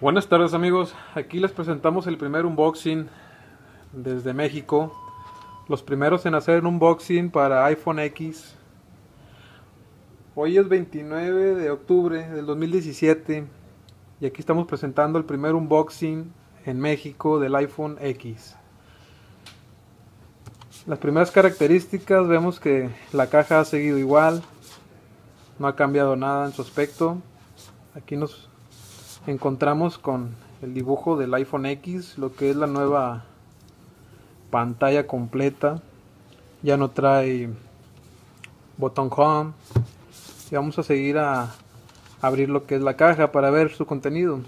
Buenas tardes amigos, aquí les presentamos el primer unboxing desde México. Los primeros en hacer un unboxing para iPhone X. Hoy es 29 de octubre del 2017 y aquí estamos presentando el primer unboxing en México del iPhone X. Las primeras características, vemos que la caja ha seguido igual, no ha cambiado nada en su aspecto. Aquí nos encontramos con el dibujo del iPhone X, lo que es la nueva pantalla completa. Ya no trae botón home. Y vamos a seguir a abrir lo que es la caja para ver su contenido.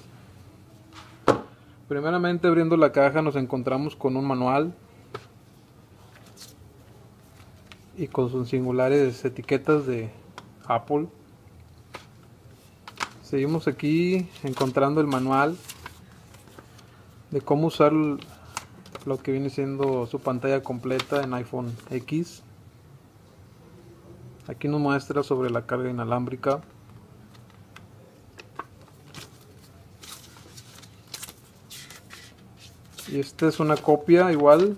Primeramente, abriendo la caja, nos encontramos con un manual y con sus singulares etiquetas de Apple. Seguimos aquí encontrando el manual de cómo usar lo que viene siendo su pantalla completa en iPhone X. Aquí nos muestra sobre la carga inalámbrica. Y esta es una copia igual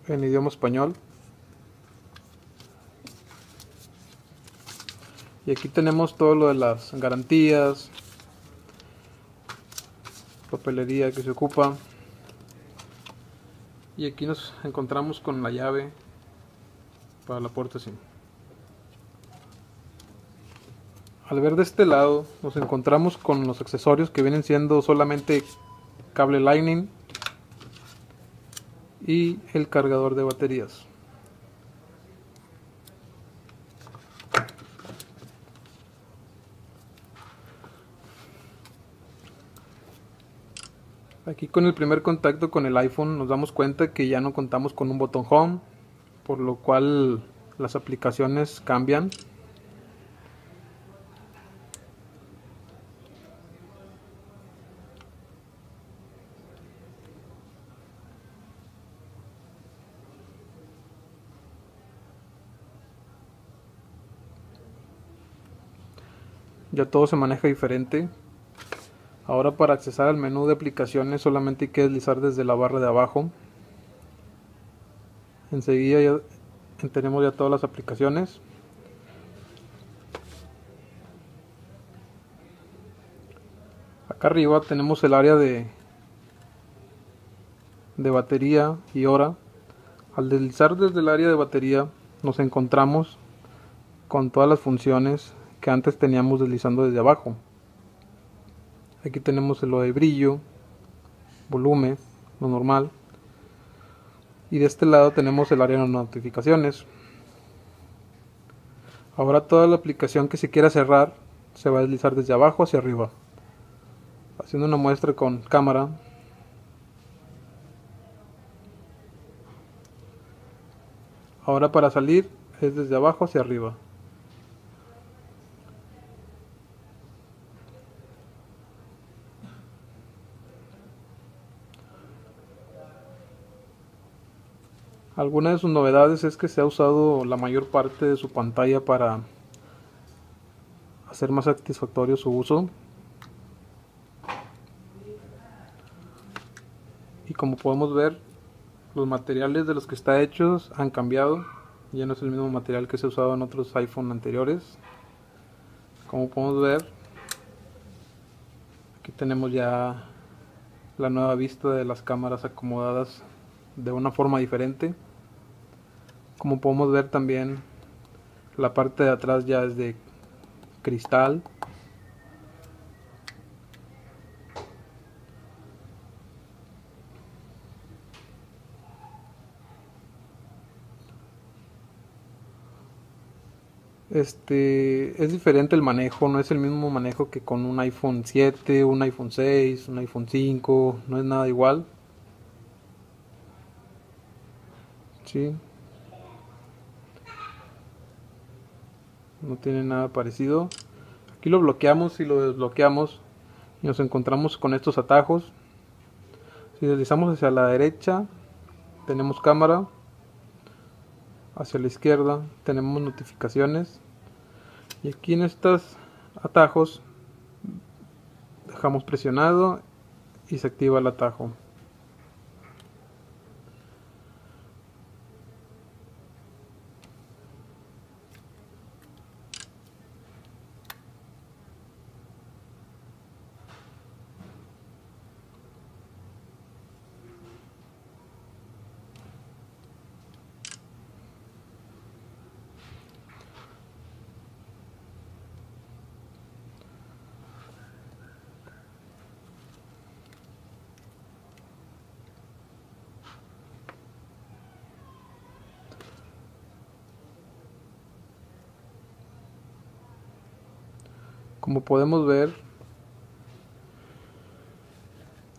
en idioma español. Y aquí tenemos todo lo de las garantías, papelería que se ocupa. Y aquí nos encontramos con la llave para la puerta SIM. Al ver de este lado nos encontramos con los accesorios que vienen siendo solamente cable Lightning y el cargador de baterías. Aquí con el primer contacto con el iPhone nos damos cuenta que ya no contamos con un botón home, por lo cual las aplicaciones cambian. Ya todo se maneja diferente. Ahora, para accesar al menú de aplicaciones solamente hay que deslizar desde la barra de abajo. Enseguida ya tenemos ya todas las aplicaciones. Acá arriba tenemos el área de batería y hora. Al deslizar desde el área de batería nos encontramos con todas las funciones que antes teníamos deslizando desde abajo. Aquí tenemos lo de brillo, volumen, lo normal. Y de este lado tenemos el área de notificaciones. Ahora toda la aplicación que se quiera cerrar se va a deslizar desde abajo hacia arriba. Haciendo una muestra con cámara. Ahora para salir es desde abajo hacia arriba. Alguna de sus novedades es que se ha usado la mayor parte de su pantalla para hacer más satisfactorio su uso. Y como podemos ver, los materiales de los que está hechos han cambiado. Ya no es el mismo material que se ha usado en otros iPhone anteriores. Como podemos ver, aquí tenemos ya la nueva vista de las cámaras acomodadas de una forma diferente. Como podemos ver también, la parte de atrás ya es de cristal. Es diferente el manejo, no es el mismo manejo que con un iPhone 7, un iPhone 6, un iPhone 5, no es nada igual. Sí, no tiene nada parecido. Aquí lo bloqueamos y lo desbloqueamos y nos encontramos con estos atajos. Si deslizamos hacia la derecha tenemos cámara, hacia la izquierda tenemos notificaciones, y aquí en estos atajos dejamos presionado y se activa el atajo. Como podemos ver,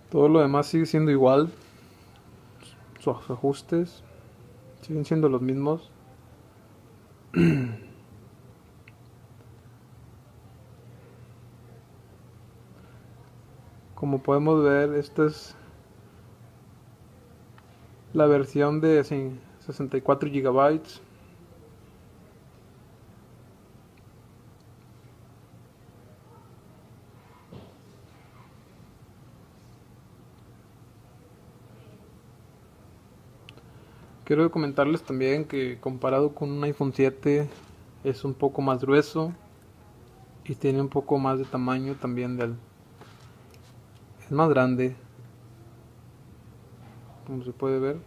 todo lo demás sigue siendo igual. Sus ajustes siguen siendo los mismos. Como podemos ver, esta es la versión de 64 GB. Quiero comentarles también que comparado con un iPhone 7 es un poco más grueso y tiene un poco más de tamaño también es más grande, como se puede ver.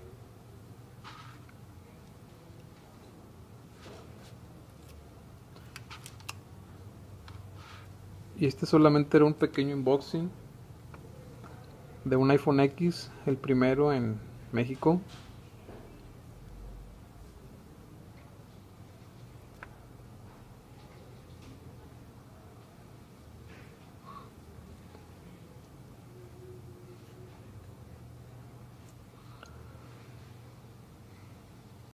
Y este solamente era un pequeño unboxing de un iPhone X, el primero en México.